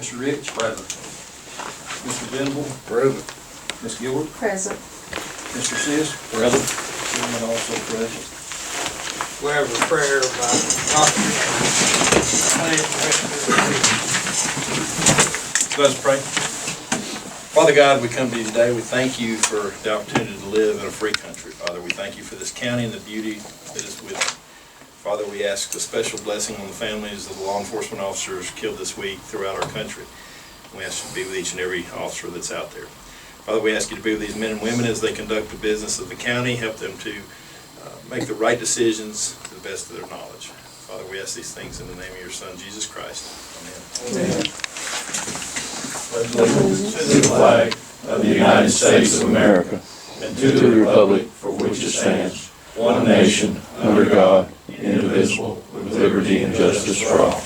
Mr. Rich? Present. Mr. Venable? Present. Ms. Gilbert? Present. Mr. Sis? Present. Chairman also present. We have a prayer by Dr. Let us pray. Father God, we come to you today. We thank you for the opportunity to live in a free country. Father, we thank you for this county and the beauty that is with it. Father, we ask a special blessing on the families of the law enforcement officers killed this week throughout our country. We ask you to be with each and every officer that's out there. Father, we ask you to be with these men and women as they conduct the business of the county. Help them to make the right decisions to the best of their knowledge. Father, we ask these things in the name of your Son, Jesus Christ. Amen. Amen. Pledge allegiance to the flag of the United States of America and to the republic for which it stands, one nation, under God, indivisible, with liberty and justice for all.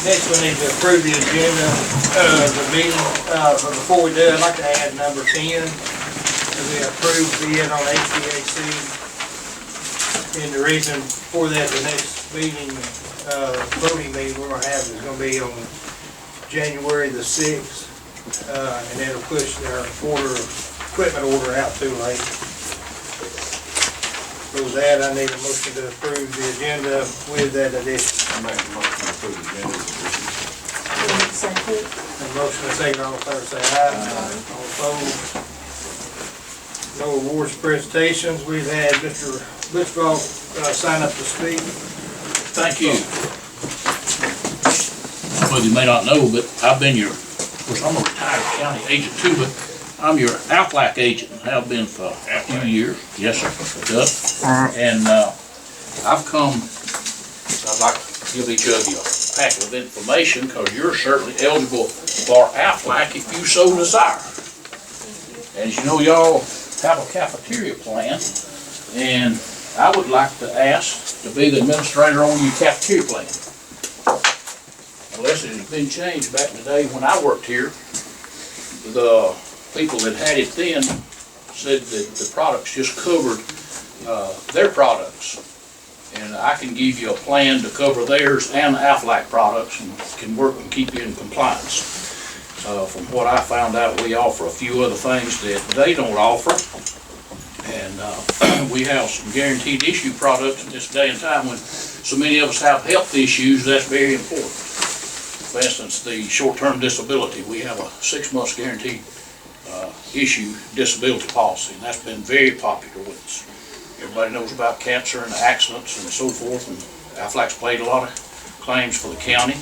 Next, we need to approve the agenda of the meeting. But before we do, I'd like to add number 10, we approved bid on HVAC. And the reason for that, the next meeting, voting meeting we're going to have is going to be on January the 6th. And that'll push our equipment order out too late. For that, I need a motion to approve the agenda with that addition. I make a motion to approve the agenda as written. Second. A motion and second, all in favor say aye. All opposed. No awards presentations. We've had Mr. Blitzball sign up to speak. Thank you. Well, you may not know, but I've been your, of course, I'm a retired county agent too, but I'm your Aflac agent and have been for a few years. Yes, sir. And I've come, I'd like to give each of you a packet of information because you're certainly eligible for Aflac if you so desire. As you know, y'all have a cafeteria plan, and I would like to ask to be the administrator on your cafeteria plan. Unless it has been changed back in the day when I worked here, the people that had it then said that the products just covered their products. And I can give you a plan to cover theirs and Aflac products and can work and keep you in compliance. From what I found out, we offer a few other things that they don't offer. And we have some guaranteed issue products in this day and time when so many of us have health issues. That's very important. For instance, the short-term disability, we have a 6 months guaranteed issue disability policy, and that's been very popular with us. Everybody knows about cancer and accidents and so forth, and Aflac's paid a lot of claims for the county.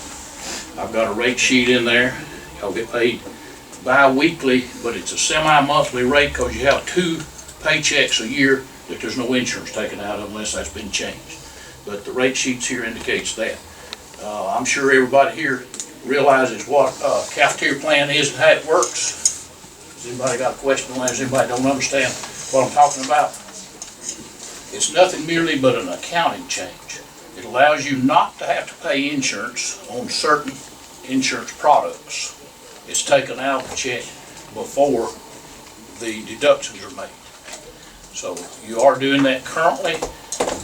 I've got a rate sheet in there. Y'all get paid bi-weekly, but it's a semi-monthly rate because you have 2 paychecks a year that there's no insurance taken out of unless that's been changed. But the rate sheets here indicates that. I'm sure everybody here realizes what a cafeteria plan is and how it works. Has anybody got a question on that? Does anybody don't understand what I'm talking about? It's nothing merely but an accounting change. It allows you not to have to pay insurance on certain insurance products. It's taken out of the check before the deductions are made. So you are doing that currently,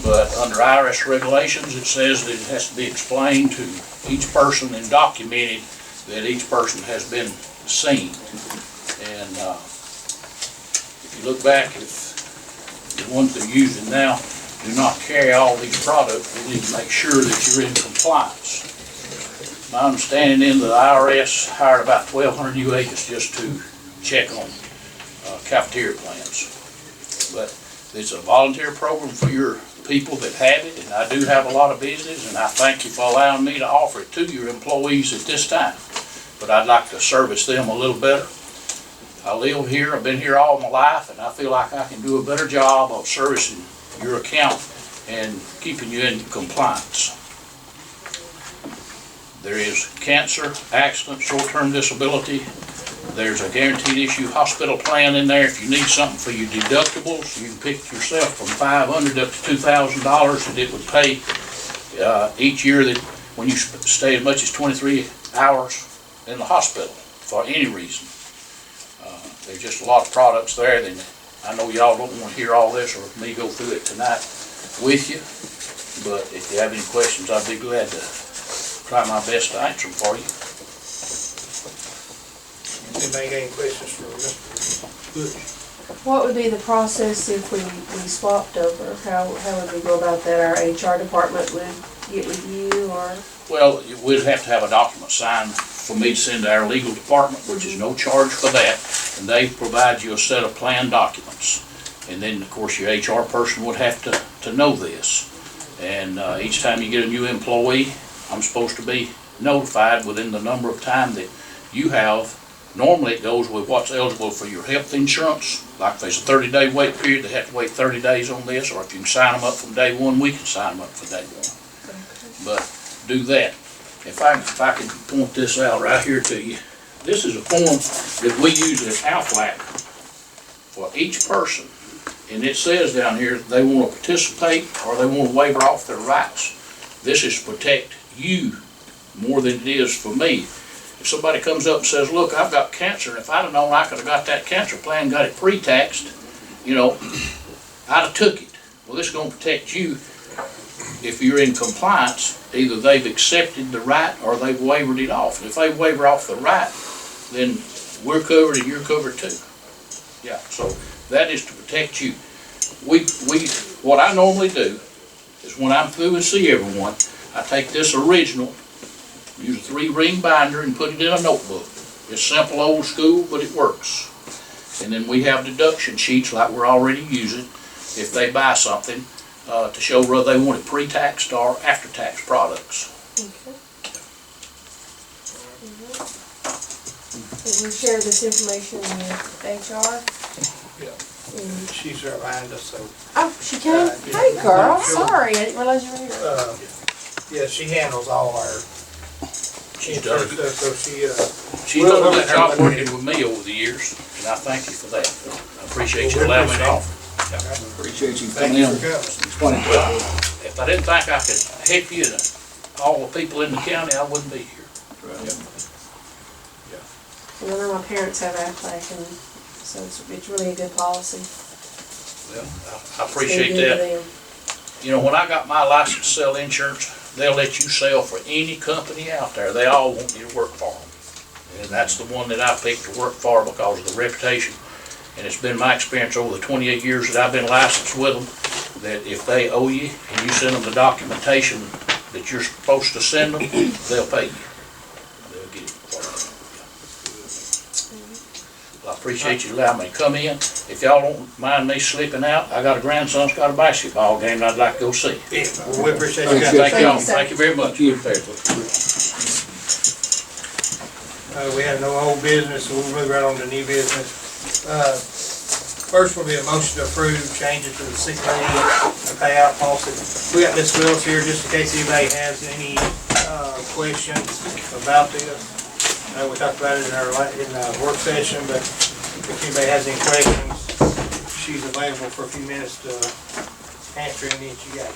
but under IRS regulations, it says that it has to be explained to each person and documented that each person has been seen. And if you look back, if the ones they're using now do not carry all these products, we need to make sure that you're in compliance. My understanding is the IRS hired about 1,200 new agents just to check on cafeteria plans. But it's a volunteer program for your people that have it, and I do have a lot of business, and I thank you for allowing me to offer it to your employees at this time. But I'd like to service them a little better. I live here, I've been here all my life, and I feel like I can do a better job of servicing your account and keeping you in compliance. There is cancer, accident, short-term disability. There's a guaranteed issue hospital plan in there. If you need something for your deductibles, you can pick yourself from $500 up to $2,000 that it would pay each year that when you stay as much as 23 hours in the hospital for any reason. There's just a lot of products there that I know y'all don't want to hear all this or me go through it tonight with you. But if you have any questions, I'd be glad to try my best to answer them for you. Anybody got any questions for Mr. Bush? What would be the process if we swapped over? How would we go about that? Our HR department would get with you, or? Well, we'd have to have a document signed for me to send to our legal department, which is no charge for that, and they provide you a set of plan documents. And then, of course, your HR person would have to know this. And each time you get a new employee, I'm supposed to be notified within the number of time that you have. Normally, it goes with what's eligible for your health insurance. Like if there's a 30-day wait period, they have to wait 30 days on this, or if you can sign them up from day one, we can sign them up for day one. But do that. If I can point this out right here to you, this is a form that we use at Aflac for each person. And it says down here, they want to participate or they want to waiver off their rights. This is to protect you more than it is for me. If somebody comes up and says, look, I've got cancer, and if I'd have known I could have got that cancer plan, got it pre-taxed, you know, I'd have took it. Well, this is going to protect you. If you're in compliance, either they've accepted the right or they've wavered it off. And if they waver off the right, then we're covered and you're covered too. Yeah, so that is to protect you. What I normally do is when I'm through and see everyone, I take this original, use a 3-ring binder and put it in a notebook. It's simple, old school, but it works. And then we have deduction sheets like we're already using if they buy something to show whether they want it pre-taxed or after-tax products. Okay. Will we share this information with HR? Yeah. She's right behind us, so. Oh, she came? Hey, girl, sorry, I didn't realize you were here. Yeah, she handles all our She's done insurance stuff, so She's done a good job working with me over the years, and I thank you for that. I appreciate you allowing me to offer. Appreciate you Thank coming you in. for coming. Explaining. Well, if I didn't think I could help you and all the people in the county, I wouldn't be here. None of my parents have Aflac, and so it's really a good policy. Well, I It's been appreciate good that. for them. You know, when I got my license to sell insurance, they'll let you sell for any company out there. They all want you to work for them. And that's the one that I picked to work for because of the reputation. And it's been my experience over the 28 years that I've been licensed with them, that if they owe you and you send them the documentation that you're supposed to send them, they'll pay you. They'll get it for you. Well, I appreciate you allowing me to come in. If y'all don't mind me slipping out, I got a grandson who's got a basketball game that I'd like to go see. Yeah, well, we appreciate you guys. Thank y'all. you, sir. Thank you very much. We have no old business, so we'll move right on to new business. First will be a motion to approve changes to the sick leave payout policy. We got Ms. Willis here just in case anybody has any questions about this. We talked about it in our work session, but if anybody has any questions, she's available for a few minutes to answer any that you got.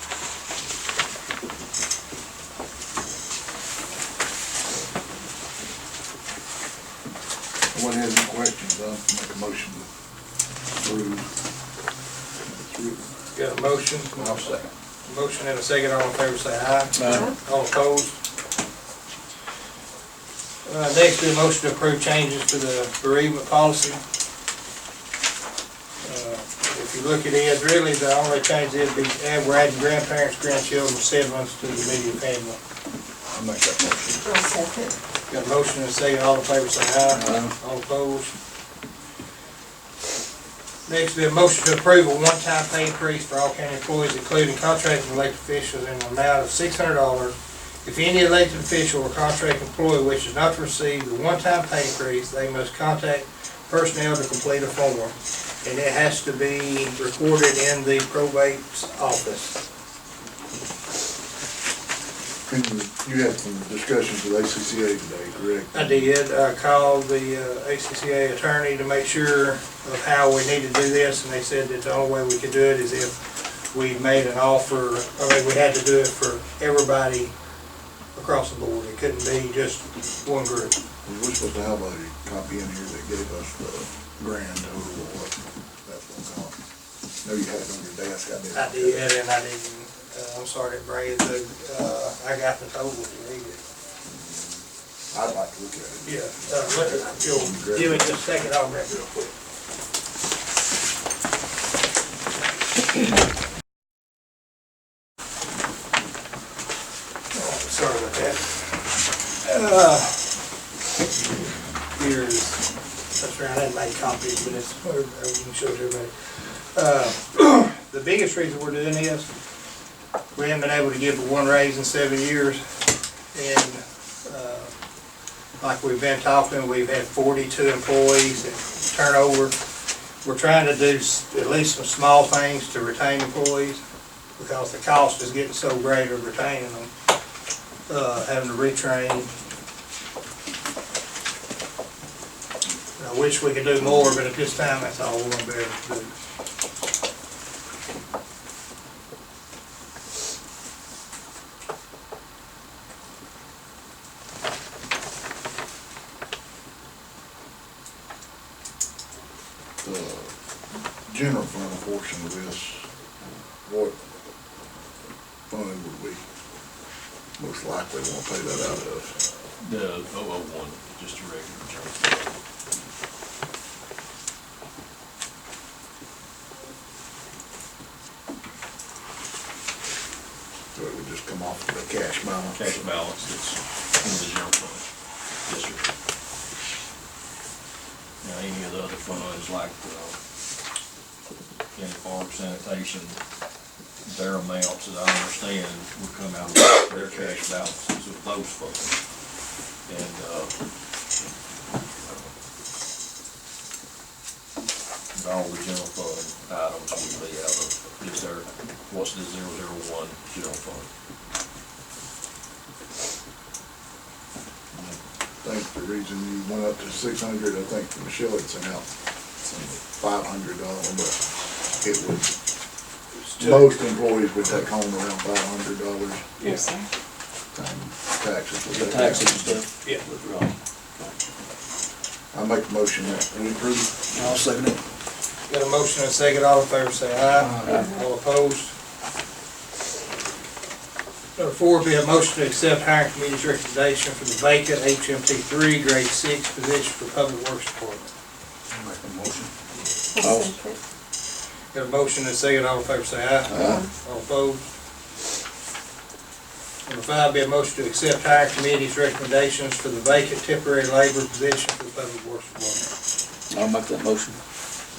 What has any questions, make a motion to approve. Got a motion? I'll second. Motion and a second, all in favor say aye. Aye. All opposed? Next, we have a motion to approve changes to the bereavement policy. If you look at it, really the only change is we're adding grandparents, grandchildren, siblings to the immediate family. I'll make that motion. I'll second. Got a motion and a second, all in favor say aye. Aye. All opposed? Next, we have a motion to approve a one-time pay increase for all county employees, including contracted elected officials, in the amount of $600. If any elected official or contract employee wishes not to receive the one-time pay increase, they must contact personnel to complete a form, and it has to be recorded in the probate's office. You had some discussions with ACCA today, correct? I did, call the ACCA attorney to make sure of how we need to do this, and they said that the only way we could do it is if we made an offer, we had to do it for everybody across the board. It couldn't be just one group. We're supposed to have a copy in here that gave us the grand total of what that's gonna cost. No, you had it on your desk, I did. I did, and I didn't I'm sorry to bring it to, I got the total if you need it. I'd like to look at it. Yeah, if you'll give me just a second, I'll grab it real quick. Oh, sorry about that. Here's, that's right, I didn't make copies, but it's, or you can show it to everybody. The biggest reason we're doing this, we haven't been able to give one raise in 7 years, and like we've been talking, we've had 42 employees and turnover. We're trying to do at least some small things to retain employees, because the cost is getting so great of retaining them, having to retrain. I wish we could do more, but at this time, that's all we're gonna be able to do. General fund portion of this, what fund would we most likely want to pay that out of? The 001, just a regular general. So it would just come off the cash balance? Cash balance that's in the general fund. Yes, sir. Now, any of the other funds like in farm sanitation, their amounts, as I understand, would come out of their cash balances of those funds. And, all the general fund items would be out of just their, what's the 001 general fund. I think the reason you went up to 600, I think Michelle had sent out $500, but it would, most employees would take home around $500. Yes, sir. Taxes. The taxes and stuff? Yeah. Right. I make a motion that we approve. I'll second it. Got a motion and a second, all in favor say aye. All opposed? Number 4 be a motion to accept hiring committee's recommendation for the vacant HMT3 grade 6 position for Public Works Department. Make a motion. I'll second. Got a motion and a second, all in favor say aye. All opposed? Number 5 be a motion to accept hiring committee's recommendations for the vacant temporary labor position for the Public Works Department. I'll make that motion.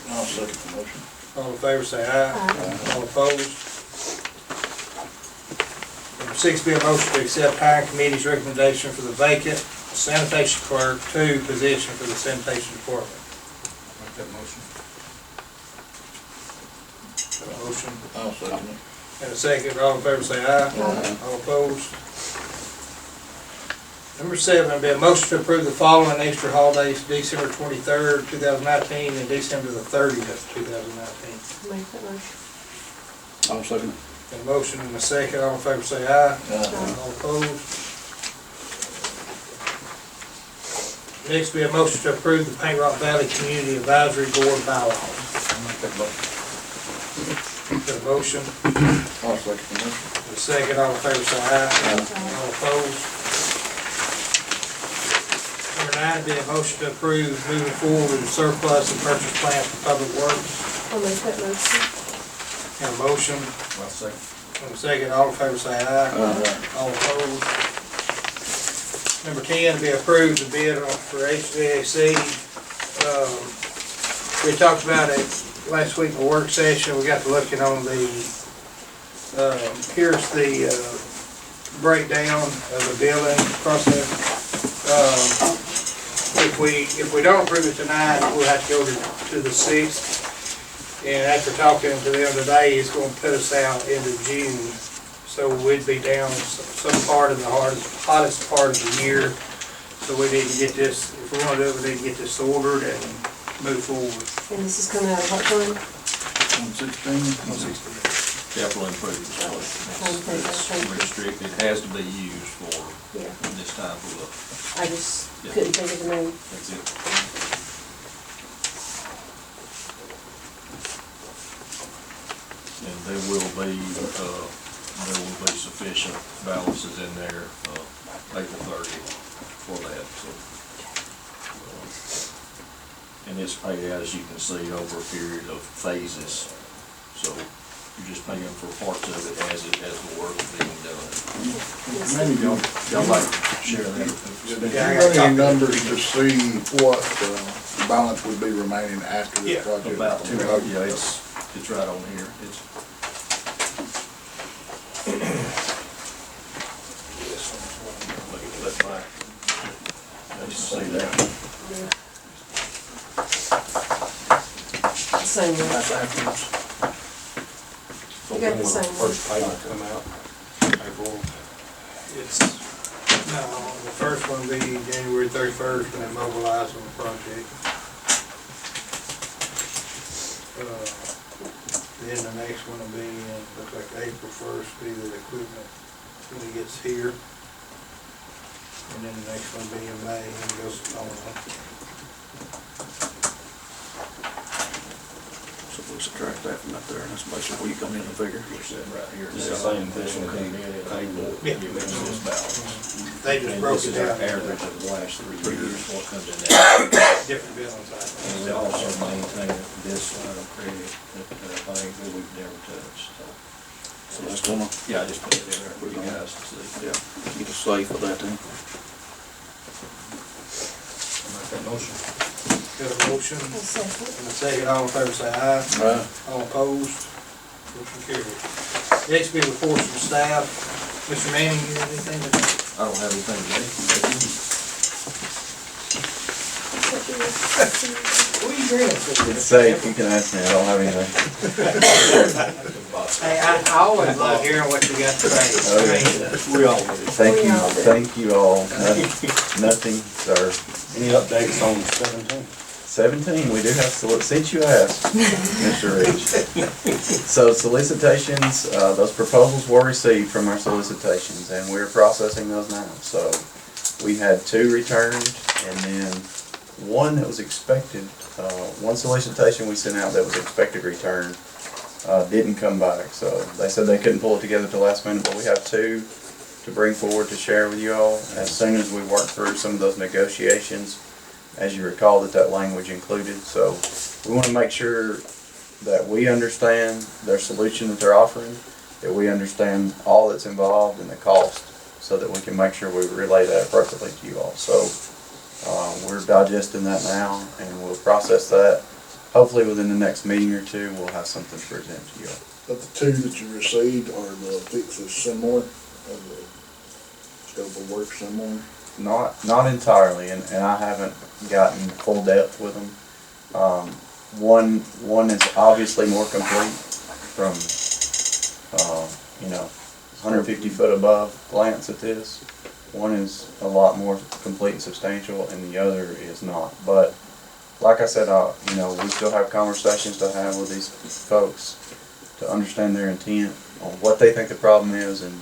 I'll second the motion. All in favor say aye. All opposed? Number 6 be a motion to accept hiring committee's recommendation for the vacant sanitation clerk 2 position for the sanitation department. Make that motion. Got a motion I'll second it. and a second, all in favor say aye. All opposed? Number 7, be a motion to approve the following extra holidays, December 23rd, 2019, and December the 30th, 2019. Make that motion. I'll second it. Got a motion and a second, all in favor say aye. All opposed? Next, be a motion to approve the Paint Rock Valley Community Advisory Board bylaws. Make that motion. Got a motion I'll second the motion. and a second, all in favor say aye. All opposed? Number 9, be a motion to approve moving forward with the surplus and purchase plan for Public Works. I'll make that motion. Got a motion I'll second. and a second, all in favor say aye. All opposed? Number 10, be approved the bid for HVAC. We talked about it last week in the work session. We got to looking on the, here's the breakdown of the billing process. If we don't approve it tonight, we'll have to go to the 6th. And after talking to them today, it's going to put us out into June. So we'd be down some part of the hottest part of the year. So we need to get this, if we want to do it, we need to get this ordered and move forward. And this is coming out of what fund? 116. Capital improvements. It's restricted, it has to be used for Yeah, this time of the, I just couldn't think of the name. that's it. And there will be, there will be sufficient balances in there, April 30th for that, so. And it's paid out, as you can see, over a period of phases, so you're just paying for parts of it as the work is being done. Maybe Y'all like to share that? Did you run any numbers to see what the balance would be remaining after the project? About 200, yeah, it's right on here. It's Let Mike, let you see that. Same one. That's afterwards. You got the same one. First payment come out, April. It's, no, the first one will be January 31st when they mobilize on the project. Then the next one will be, looks like April 1st, be the equipment when it gets here. And then the next one will be in May and it goes on. So we'll subtract that from up there, and that's basically where you come in and figure. right here. It's the same thing we came in and April, Yeah. you mentioned this balance. They just And broke this it is our down. average of the last 3 years, what comes in that. Different billing cycles. And we also maintain this line of credit that I think that we've never touched, so. So that's gonna, Yeah, I just put it in there for you guys to see. yeah, get a save for that then. Make that motion. Got a motion A second. and a second, all in favor say aye. Right. All opposed, motion carried. Next be reports from staff. Mr. Manning, you have anything to? I don't have anything today. What are you grinning? It's safe, you can ask me, I don't have anything. Hey, I always love hearing what you got to say. We all thank you all. Nothing, sir. Any updates on 17? 17, we do have, since you asked, Mr. Rich. So solicitations, those proposals were received from our solicitations, and we're processing those now. So we had 2 returned, and then one that was expected, one solicitation we sent out that was expected return, didn't come back. So they said they couldn't pull it together till last minute, but we have 2 to bring forward to share with you all as soon as we work through some of those negotiations. As you recall, that language included. So we want to make sure that we understand their solution that they're offering, that we understand all that's involved and the cost, so that we can make sure we relay that appropriately to you all. So we're digesting that now, and we'll process that. Hopefully within the next meeting or 2, we'll have something to present to you all. But the 2 that you received are the fixes similar, of the scope of work similar? Not entirely, and I haven't gotten full depth with them. One is obviously more complete from, 150 foot above glance at this. One is a lot more complete and substantial, and the other is not. But like I said, we still have conversations to have with these folks to understand their intent on what they think the problem is and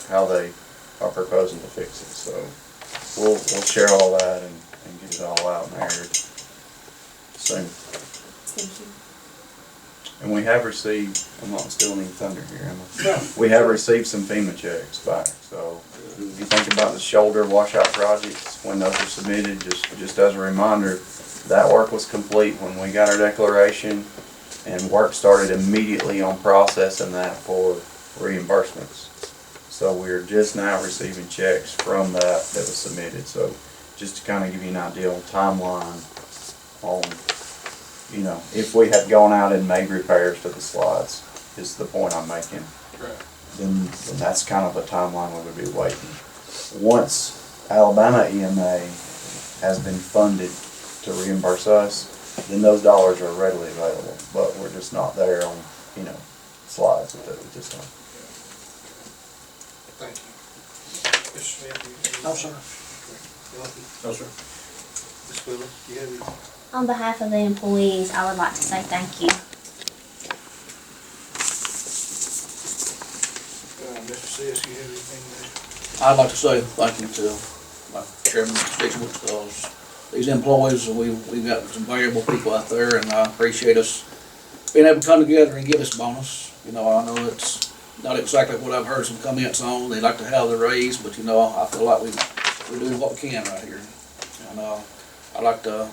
how they are proposing to fix it. So we'll share all that and get it all out and aired soon. Thank you. And we have received, I'm not stealing any thunder here, am I? We have received some FEMA checks back. So if you think about the shoulder washout projects, when those were submitted, just as a reminder, that work was complete when we got our declaration, and work started immediately on processing that for reimbursements. So we're just now receiving checks from that was submitted. So just to kind of give you an idea on timeline on, if we had gone out and made repairs to the slides, is the point I'm making. Then that's kind of a timeline we would be waiting. Once Alabama EMA has been funded to reimburse us, then those dollars are readily available. But we're just not there on, slides with it at this time. Thank you. Mr. Smith? No, sir. No, sir. Ms. Fuller, you have anything? On behalf of the employees, I would like to say thank you. Mr. Sis, you have anything I'd like to say thank you to my chairman, Mr. Dixon, because these employees, we've got some valuable people out there, and I appreciate us being able to come together and give this bonus. I know it's not exactly what I've heard some comments on. They like to have the raise, but you know, I feel like we're doing what we can right here. And, I'd like to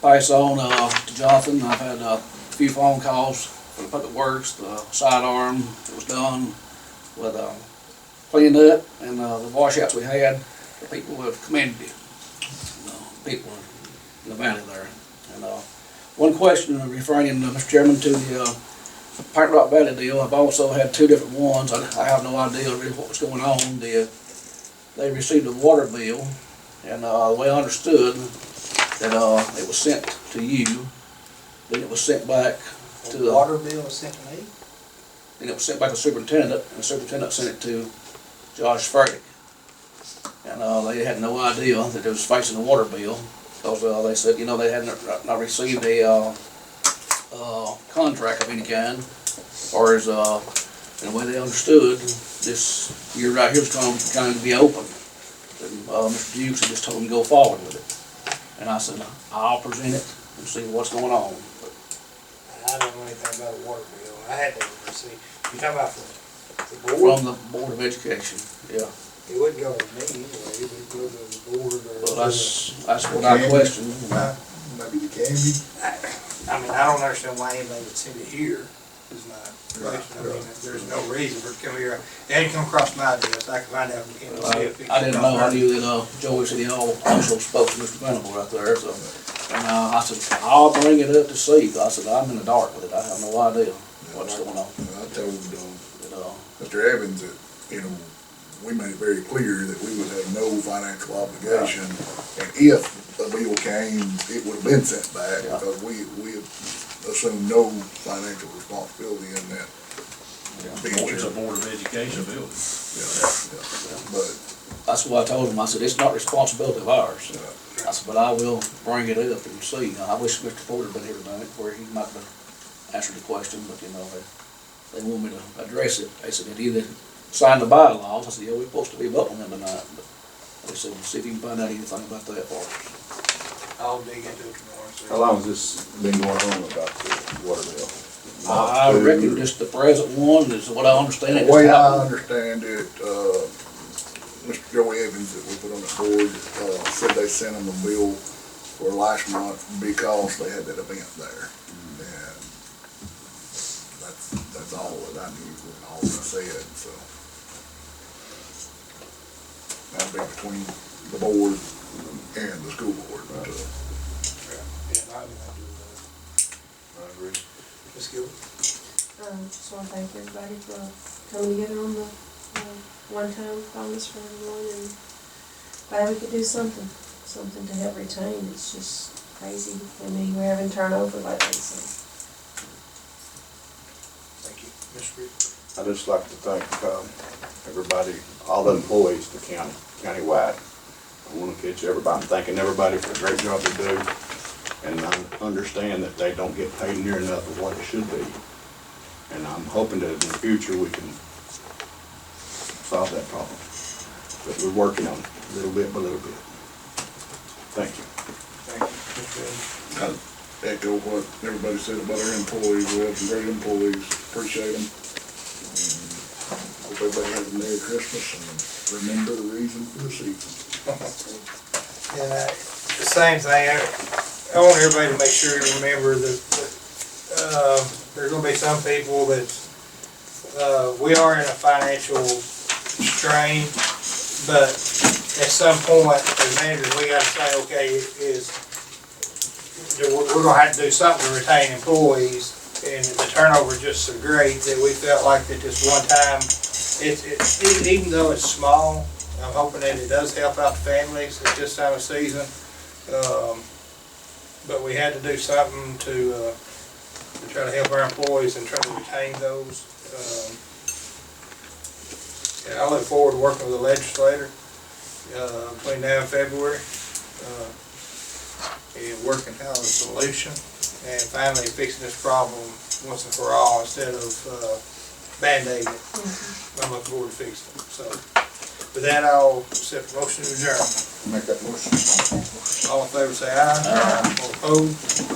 pass on, to Jonathan. I've had a few phone calls from Public Works, the sidearm that was done with, cleaning up, and, the washouts we had. The people have commended it. People in the valley there. And, one question referring, Mr. Chairman, to the, Pine Rock Valley deal. I've also had two different ones. I have no idea really what was going on. They received a water bill, and the way I understood that it was sent to you, then it was sent back to the Water bill was sent to me? then it was sent back to the superintendent, and the superintendent sent it to Josh Furtick. And they had no idea that they was facing a water bill, because they said, you know, they hadn't not received a contract of any kind, or as in the way they understood, this year right here is going to be open. And Mr. Dukes had just told them to go forward with it. And I said, I'll present it and see what's going on. I don't know anything about a water bill. I had to receive. You talking about from the board? From the Board of Education, yeah. It wouldn't go to me anyway. It would go to the board or. Well, that's what I question. Maybe the candy. I mean, I don't understand why anybody would send it here, is my question. I mean, there's no reason for it to come here. It hadn't come across my desk. I can find out from Kansas City. I didn't know. I knew that Joey City Hall also spoke to Mr. Venable right there, so. And I said, I'll bring it up to see. I said, I'm in the dark with it. I have no idea what's going on. I told Mr. Evans that, you know, we made it very clear that we would have no financial obligation. And if a bill came, it would have been sent back, because we assume no financial responsibility in that. It's a Board of Education building. But That's what I told him. I said, it's not responsibility of ours. I said, but I will bring it up and see. I wish Mr. Porter had been here tonight, where he might have answered the question, but you know, they want me to address it. They said, did either sign the bylaws? I said, yeah, we're supposed to be voting them tonight, but they said, see if you can find out anything about that for us. I'll dig into it tomorrow. How long has this been going on about the water bill? I reckon just the present one is what I understand it. the way I understand it, Mr. Joey Evans that we put on the board, said they sent him a bill for last month because they had that event there. And that's all that I knew, and all that I said, so. That'd be between the board and the school board. Yeah, I do that. I agree. Ms. Gilbert? Just want to thank everybody for coming together on the one-time bonus for everyone, and glad we could do something to help retain. It's just crazy. I mean, we're having turnover lately, so. Thank you. Mr. Reed? I'd just like to thank everybody, all the employees, the countywide. I want to catch everybody, I'm thanking everybody for the great job they do. And I understand that they don't get paid near enough of what it should be. And I'm hoping that in the future we can solve that problem. But we're working on it, little bit by little bit. Thank you. Thank you. Mr. Evans? I echo what everybody said about our employees. We have some great employees, appreciate them. Hope everybody has a Merry Christmas and remember the reason for the season. And the same thing, I want everybody to make sure to remember that there's gonna be some people that, we are in a financial strain, but at some point, as managers, we gotta say, okay, we're gonna have to do something to retain employees, and the turnover is just so great that we felt like that this one time, even though it's small, I'm hoping that it does help out the families at this time of season. But we had to do something to try to help our employees and try to retain those. And I look forward to working with the legislator between now and February and working out a solution and finally fixing this problem once and for all instead of band-aiding it. I'm looking forward to fixing it. So with that, I'll accept the motion to adjourn. Make that motion. All in favor say aye. All opposed?